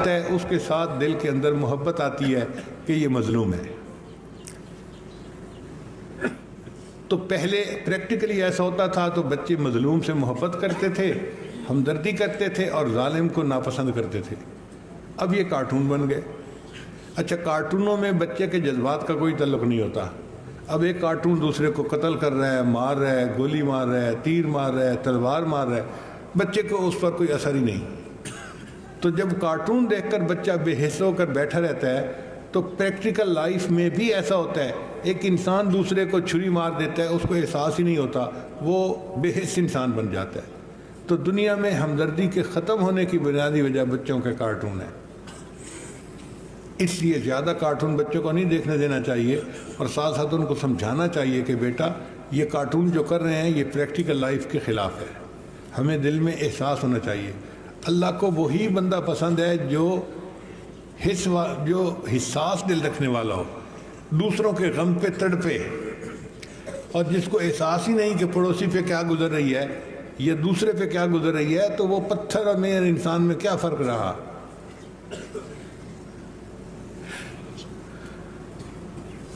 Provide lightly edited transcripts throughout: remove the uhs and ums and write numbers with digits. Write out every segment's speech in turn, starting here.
ہے اس کے ساتھ دل کے اندر محبت آتی ہے کہ یہ مظلوم ہے. تو پہلے پریکٹیکلی ایسا ہوتا تھا تو بچے مظلوم سے محبت کرتے تھے, ہمدردی کرتے تھے اور ظالم کو ناپسند کرتے تھے. اب یہ کارٹون بن گئے. اچھا, کارٹونوں میں بچے کے جذبات کا کوئی تعلق نہیں ہوتا. اب ایک کارٹون دوسرے کو قتل کر رہا ہے, مار رہا ہے, گولی مار رہا ہے, تیر مار رہا ہے, تلوار مار رہا ہے, بچے کو اس پر کوئی اثر ہی نہیں. تو جب کارٹون دیکھ کر بچہ بے حس ہو کر بیٹھا رہتا ہے تو پریکٹیکل لائف میں بھی ایسا ہوتا ہے. ایک انسان دوسرے کو چھری مار دیتا ہے, اس کو احساس ہی نہیں ہوتا, وہ بے حس انسان بن جاتا ہے. تو دنیا میں ہمدردی کے ختم ہونے کی بنیادی وجہ بچوں کے کارٹون ہے. اس لیے زیادہ کارٹون بچوں کو نہیں دیکھنے دینا چاہیے, اور ساتھ ساتھ ان کو سمجھانا چاہیے کہ بیٹا یہ کارٹون جو کر رہے ہیں یہ پریکٹیکل لائف کے خلاف ہے. ہمیں دل میں احساس ہونا چاہیے. اللہ کو وہی بندہ پسند ہے جو حساس دل رکھنے والا ہو, دوسروں کے غم پہ تڑپے, اور جس کو احساس ہی نہیں کہ پڑوسی پہ کیا گزر رہی ہے یا دوسرے پہ کیا گزر رہی ہے, تو وہ پتھر میں اور انسان میں کیا فرق رہا.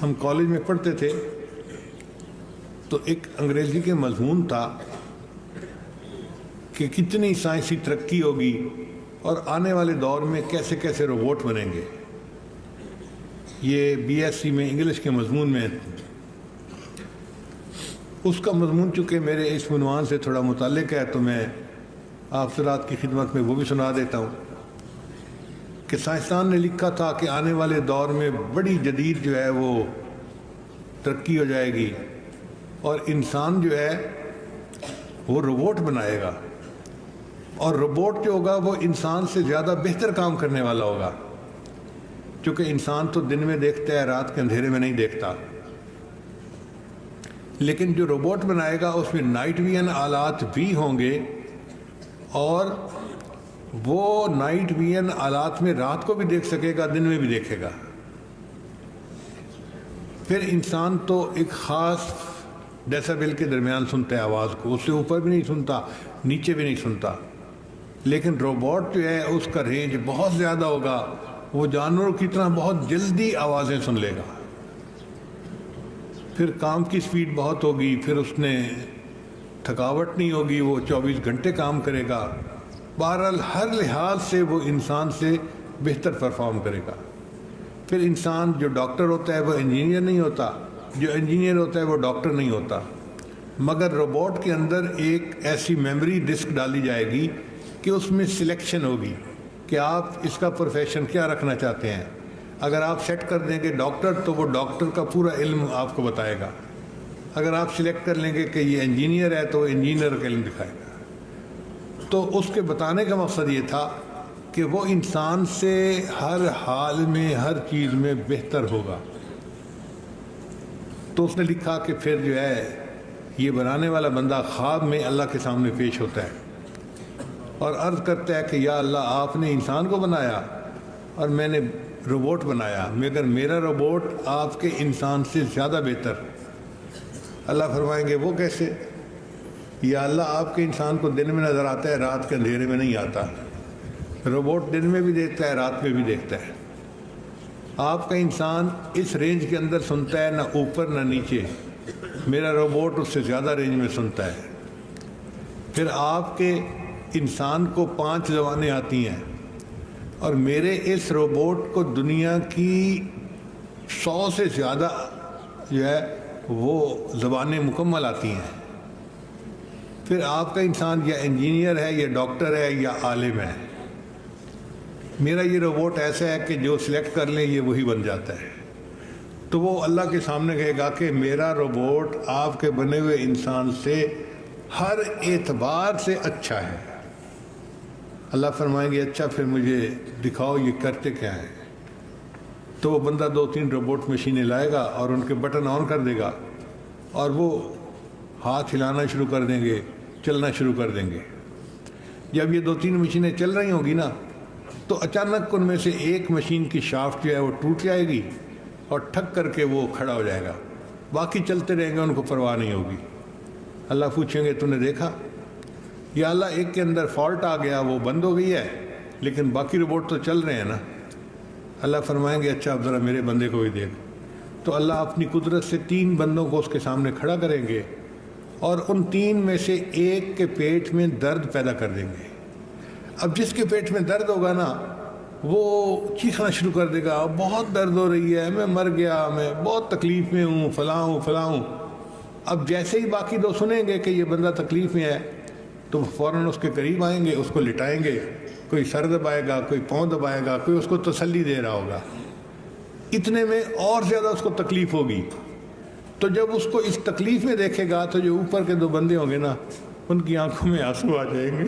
ہم کالج میں پڑھتے تھے تو ایک انگریزی کے مضمون تھا کہ کتنی سائنسی ترقی ہوگی اور آنے والے دور میں کیسے کیسے روبوٹ بنیں گے. یہ بی ایس سی میں انگلش کے مضمون میں اس کا مضمون چونکہ میرے اس عنوان سے تھوڑا متعلق ہے تو میں آپ حضرات کی خدمت میں وہ بھی سنا دیتا ہوں کہ سائنسدان نے لکھا تھا کہ آنے والے دور میں بڑی جدید جو ہے وہ ترقی ہو جائے گی اور انسان جو ہے وہ روبوٹ بنائے گا, اور روبوٹ جو ہوگا وہ انسان سے زیادہ بہتر کام کرنے والا ہوگا, کیونکہ انسان تو دن میں دیکھتا ہے, رات کے اندھیرے میں نہیں دیکھتا. لیکن جو روبوٹ بنائے گا اس میں نائٹ ویژن آلات بھی ہوں گے, اور وہ نائٹ ویژن آلات میں رات کو بھی دیکھ سکے گا, دن میں بھی دیکھے گا. پھر انسان تو ایک خاص ڈیسیبل کے درمیان سنتا ہے آواز کو, اس سے اوپر بھی نہیں سنتا, نیچے بھی نہیں سنتا. لیکن روبوٹ جو ہے اس کا رینج بہت زیادہ ہوگا, وہ جانوروں کی طرح بہت جلدی آوازیں سن لے گا. پھر کام کی سپیڈ بہت ہوگی, پھر اس نے تھکاوٹ نہیں ہوگی, وہ 24 گھنٹے کام کرے گا. بہرحال ہر لحاظ سے وہ انسان سے بہتر پرفارم کرے گا. پھر انسان جو ڈاکٹر ہوتا ہے وہ انجینئر نہیں ہوتا, جو انجینئر ہوتا ہے وہ ڈاکٹر نہیں ہوتا. مگر روبوٹ کے اندر ایک ایسی میموری ڈسک ڈالی جائے گی کہ اس میں سلیکشن ہوگی کہ آپ اس کا پروفیشن کیا رکھنا چاہتے ہیں. اگر آپ سیٹ کر دیں گے ڈاکٹر تو وہ ڈاکٹر کا پورا علم آپ کو بتائے گا. اگر آپ سلیکٹ کر لیں گے کہ یہ انجینئر ہے تو وہ انجینئر کا علم دکھائے گا. تو اس کے بتانے کا مقصد یہ تھا کہ وہ انسان سے ہر حال میں ہر چیز میں بہتر ہوگا. تو اس نے لکھا کہ پھر جو ہے یہ بنانے والا بندہ خواب میں اللہ کے سامنے پیش ہوتا ہے اور عرض کرتا ہے کہ یا اللہ آپ نے انسان کو بنایا اور میں نے روبوٹ بنایا, مگر میرا روبوٹ آپ کے انسان سے زیادہ بہتر. اللہ فرمائیں گے وہ کیسے؟ یا اللہ آپ کے انسان کو دن میں نظر آتا ہے, رات کے اندھیرے میں نہیں آتا. روبوٹ دن میں بھی دیکھتا ہے, رات میں بھی دیکھتا ہے. آپ کا انسان اس رینج کے اندر سنتا ہے, نہ اوپر نہ نیچے. میرا روبوٹ اس سے زیادہ رینج میں سنتا ہے. پھر آپ کے انسان کو 5 زبانیں آتی ہیں اور میرے اس روبوٹ کو دنیا کی 100 سے زیادہ جو ہے وہ زبانیں مکمل آتی ہیں. پھر آپ کا انسان یا انجینئر ہے یا ڈاکٹر ہے یا عالم ہے. میرا یہ روبوٹ ایسا ہے کہ جو سلیکٹ کر لیں یہ وہی بن جاتا ہے. تو وہ اللہ کے سامنے کہے گا کہ میرا روبوٹ آپ کے بنے ہوئے انسان سے ہر اعتبار سے اچھا ہے. اللہ فرمائیں گے اچھا پھر مجھے دکھاؤ یہ کرتے کیا ہیں. تو وہ بندہ 2-3 روبوٹ مشینیں لائے گا اور ان کے بٹن آن کر دے گا اور وہ ہاتھ ہلانا شروع کر دیں گے, چلنا شروع کر دیں گے. جب یہ 2-3 مشینیں چل رہی ہوں گی نا تو اچانک ان میں سے ایک مشین کی شافٹ جو ہے وہ ٹوٹ جائے گی اور ٹھک کر کے وہ کھڑا ہو جائے گا. باقی چلتے رہیں گے, ان کو پرواہ نہیں ہوگی. اللہ پوچھیں گے تو نے دیکھا؟ یا اللہ ایک کے اندر فالٹ آ گیا, وہ بند ہو گئی ہے, لیکن باقی روبوٹ تو چل رہے ہیں نا. اللہ فرمائیں گے اچھا اب ذرا میرے بندے کو بھی دیکھ. تو اللہ اپنی قدرت سے 3 بندوں کو اس کے سامنے کھڑا کریں گے اور ان 3 میں سے ایک کے پیٹ میں درد پیدا کر دیں گے. اب جس کے پیٹ میں درد ہوگا نا وہ چیخنا شروع کر دے گا بہت درد ہو رہی ہے, میں مر گیا, میں بہت تکلیف میں ہوں, فلاں ہوں فلاں ہوں. اب جیسے ہی باقی 2 سنیں گے کہ یہ بندہ تکلیف میں ہے تو فوراً اس کے قریب آئیں گے, اس کو لٹائیں گے, کوئی سر دبائے گا, کوئی پاؤں دبائے گا, کوئی اس کو تسلی دے رہا ہوگا. اتنے میں اور زیادہ اس کو تکلیف ہوگی. تو جب اس کو اس تکلیف میں دیکھے گا تو جو اوپر کے 2 بندے ہوں گے نا ان کی آنکھوں میں آنسو آ جائیں گے.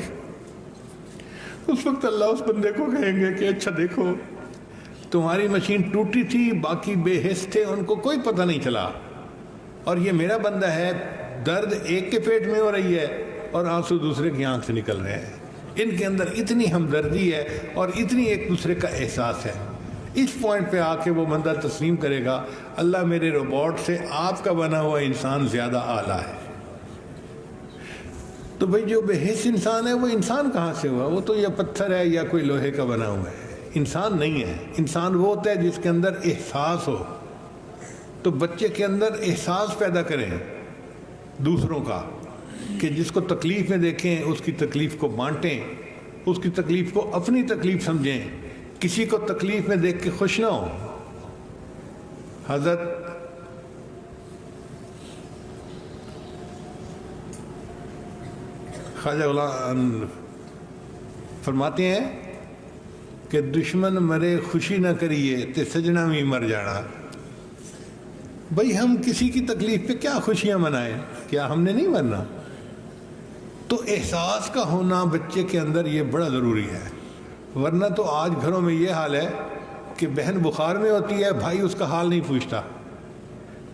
اس وقت اللہ اس بندے کو کہیں گے کہ اچھا دیکھو تمہاری مشین ٹوٹی تھی, باقی بے حس تھے, ان کو کوئی پتہ نہیں چلا, اور یہ میرا بندہ ہے, درد ایک کے پیٹ میں ہو رہی ہے اور آنسو دوسرے کی آنکھ سے نکل رہے ہیں. ان کے اندر اتنی ہمدردی ہے اور اتنی ایک دوسرے کا احساس ہے. اس پوائنٹ پہ آ کے وہ بندہ تسلیم کرے گا اللہ میرے روبوٹ سے آپ کا بنا ہوا انسان زیادہ اعلیٰ ہے. تو بھئی جو بے حس انسان ہے وہ انسان کہاں سے ہوا؟ وہ تو یا پتھر ہے یا کوئی لوہے کا بنا ہوا ہے, انسان نہیں ہے. انسان وہ ہوتا ہے جس کے اندر احساس ہو. تو بچے کے اندر احساس پیدا کریں دوسروں کا, کہ جس کو تکلیف میں دیکھیں اس کی تکلیف کو بانٹیں, اس کی تکلیف کو اپنی تکلیف سمجھیں, کسی کو تکلیف میں دیکھ کے خوش نہ ہو. حضرت خواجہ غلام فرماتے ہیں کہ دشمن مرے خوشی نہ کریے تے سجنا بھی مر جانا. بھئی ہم کسی کی تکلیف پہ کیا خوشیاں منائیں, کیا ہم نے نہیں مرنا؟ تو احساس کا ہونا بچے کے اندر یہ بڑا ضروری ہے. ورنہ تو آج گھروں میں یہ حال ہے کہ بہن بخار میں ہوتی ہے, بھائی اس کا حال نہیں پوچھتا,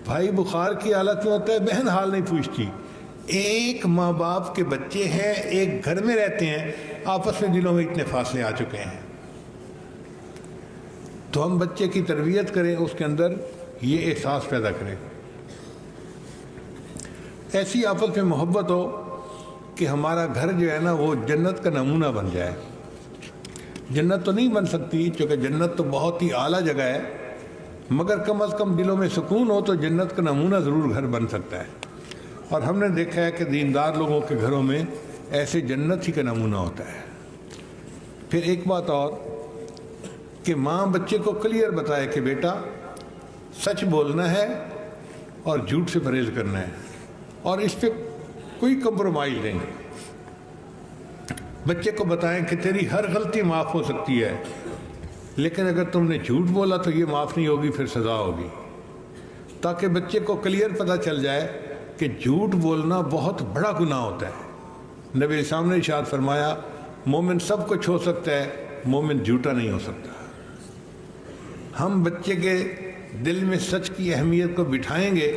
بھائی بخار کی حالت میں ہوتا ہے, بہن حال نہیں پوچھتی. ایک ماں باپ کے بچے ہیں, ایک گھر میں رہتے ہیں, آپس میں دلوں میں اتنے فاصلے آ چکے ہیں. تو ہم بچے کی تربیت کریں, اس کے اندر یہ احساس پیدا کریں, ایسی آپس میں محبت ہو کہ ہمارا گھر جو ہے نا وہ جنت کا نمونہ بن جائے. جنت تو نہیں بن سکتی چونکہ جنت تو بہت ہی اعلیٰ جگہ ہے, مگر کم از کم دلوں میں سکون ہو تو جنت کا نمونہ ضرور گھر بن سکتا ہے. اور ہم نے دیکھا ہے کہ دیندار لوگوں کے گھروں میں ایسے جنت ہی کا نمونہ ہوتا ہے. پھر ایک بات اور کہ ماں بچے کو کلیئر بتائے کہ بیٹا سچ بولنا ہے اور جھوٹ سے پرہیز کرنا ہے, اور اس پہ کوئی کمپرومائز نہیں. بچے کو بتائیں کہ تیری ہر غلطی معاف ہو سکتی ہے, لیکن اگر تم نے جھوٹ بولا تو یہ معاف نہیں ہوگی, پھر سزا ہوگی. تاکہ بچے کو کلیئر پتہ چل جائے کہ جھوٹ بولنا بہت بڑا گناہ ہوتا ہے. نبی اسلام نے ارشاد فرمایا مومن سب کچھ ہو سکتا ہے, مومن جھوٹا نہیں ہو سکتا. ہم بچے کے دل میں سچ کی اہمیت کو بٹھائیں گے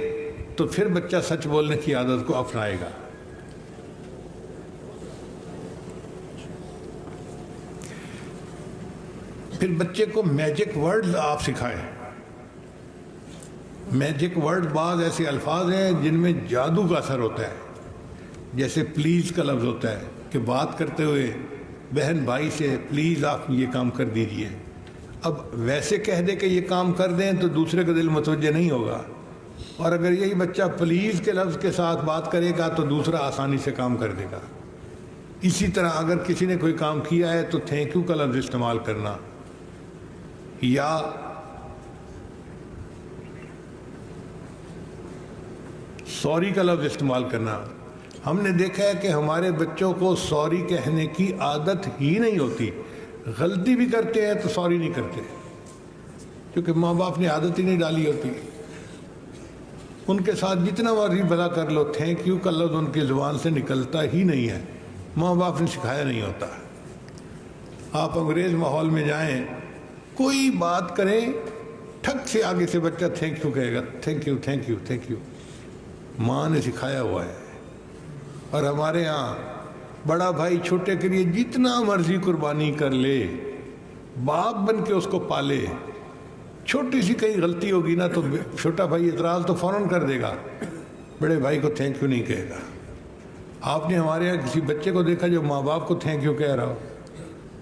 تو پھر بچہ سچ بولنے کی عادت کو اپنائے گا. پھر بچے کو میجک ورڈز آپ سکھائیں. میجک ورڈ بعض ایسے الفاظ ہیں جن میں جادو کا اثر ہوتا ہے, جیسے پلیز کا لفظ ہوتا ہے کہ بات کرتے ہوئے بہن بھائی سے پلیز آپ یہ کام کر دیجئے. اب ویسے کہہ دے کہ یہ کام کر دیں تو دوسرے کا دل متوجہ نہیں ہوگا, اور اگر یہی بچہ پلیز کے لفظ کے ساتھ بات کرے گا تو دوسرا آسانی سے کام کر دے گا. اسی طرح اگر کسی نے کوئی کام کیا ہے تو تھینک یو کا لفظ استعمال کرنا یا سوری کا لفظ استعمال کرنا. ہم نے دیکھا ہے کہ ہمارے بچوں کو سوری کہنے کی عادت ہی نہیں ہوتی. غلطی بھی کرتے ہیں تو سوری نہیں کرتے, کیونکہ ماں باپ نے عادت ہی نہیں ڈالی ہوتی. ان کے ساتھ جتنا مرضی بھلا کر لو, تھینک یو کا لفظ ان کی زبان سے نکلتا ہی نہیں ہے, ماں باپ نے سکھایا نہیں ہوتا. آپ انگریز ماحول میں جائیں, کوئی بات کریں ٹھک سے آگے سے بچہ تھینک یو کہے گا, thank you thank you thank you. ماں نے سکھایا ہوا ہے. اور ہمارے ہاں بڑا بھائی چھوٹے کے لیے جتنا مرضی قربانی کر لے, باپ بن کے اس کو پالے, چھوٹی سی کہیں غلطی ہوگی نا تو چھوٹا بھائی اعتراض تو فوراً کر دے گا, بڑے بھائی کو تھینک یو نہیں کہے گا. آپ نے ہمارے یہاں کسی بچے کو دیکھا جو ماں باپ کو تھینک یو کہہ رہا ہو؟